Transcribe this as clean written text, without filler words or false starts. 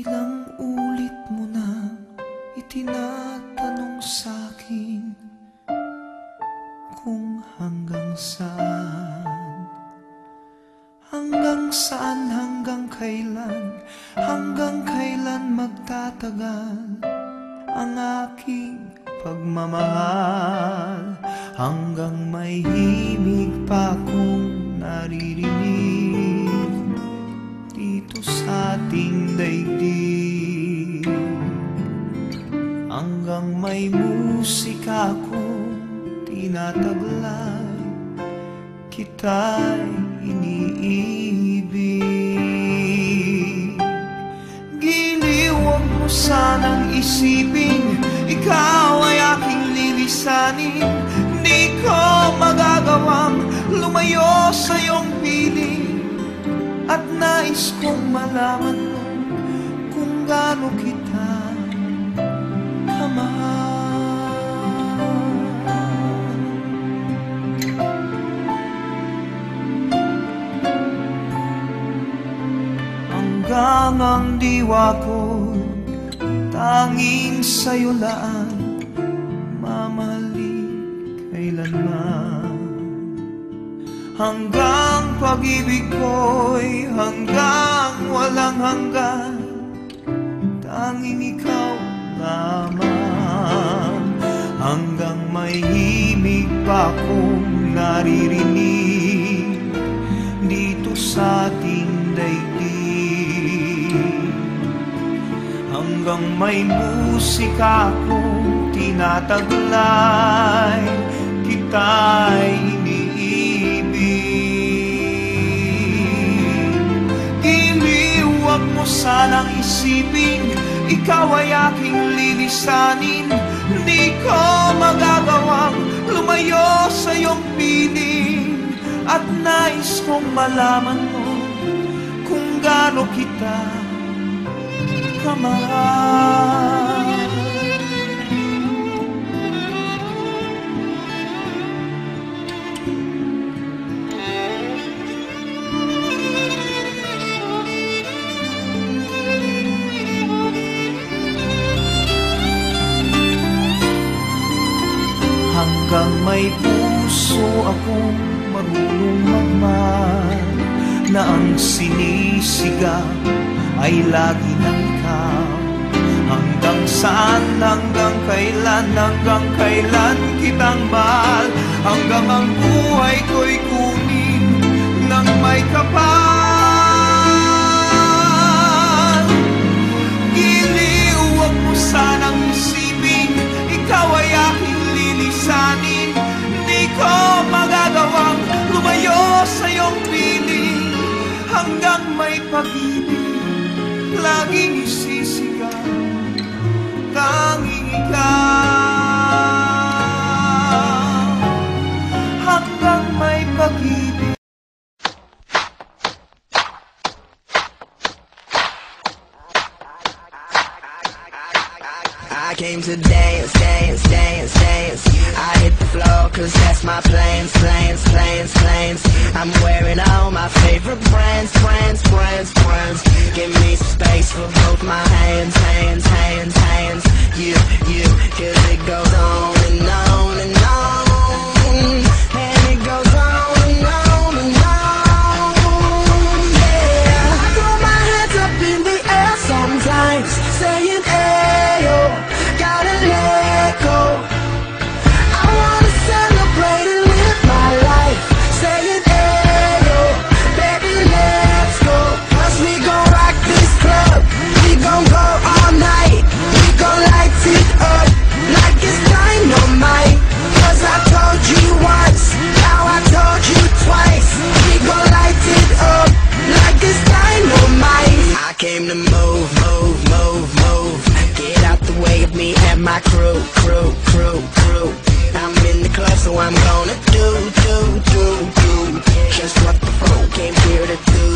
Ilang ulit mo na itinatanong sa'kin kung hanggang saan, hanggang kailan magtatagal ang aking pagmamahal, hanggang may himig pa akong naririnig dito sa ating daigdig, hanggang may musika akong tinataglay, kita'y iniibig. Giliw, huwag mo sanang isipin ikaw ay aking lilisanin. Di ko magagawang lumayo sa iyong piling, at nais kong malaman mo kung gaano kita kamahal. Hanggang ang diwa ko tanging sa'yo laan, mamahalin kailanman. Hanggang pag-ibig ko'y hanggang walang hanggan, tanging ikaw lamang. Hanggang may himig pa akong naririnig dito sa ating daigdig, hanggang may musika akong tinataglay, kita'y iniibig. Giliw, huwag mo sanang isipin ikaw ay aking lilisanin. Di ko magagawang lumayo sa iyong piling, at nais kong malaman mo kung gaano kita kamahal. Hanggang may puso akong marunong magmahal, na ang sinisigaw ay lagi ng ikaw. Hanggang saan, hanggang kailan kitang mahal, hanggang ang buhay ko'y kunin ng may kapal. Giliw, huwag mo sanang isipin ikaw ay aking lilisanin. Di ko magagawang lumayo sa iyong piling, hanggang may pag-ibig laging isisigaw, tanging ikaw. Hanggang may pag-ibig. I came to dance, dance, dance, dance. I hit the floor cause that's my plans, plans, plans, plans. I'm wearing all my favorite brands, brands, brands, brands. Give me some space for both my hands, hands, hands, hands. You, cause it goes on and on and on, and it goes on and on and on. Yeah, I throw my hands up in the air sometimes, saying ayo, gotta let go. I wanna celebrate and live my life, saying ayo, baby let's go. Cause we gon' rock this club, we gon' go all night, we gon' light it up like it's dynamite. Cause I told you once, now I told you twice, we gon' light it up like it's dynamite. I came to move, move, move, move. Get out the way of me and my crew, crew, crew, crew. I'm in the club, so I'm gonna do just what the flow came here to do.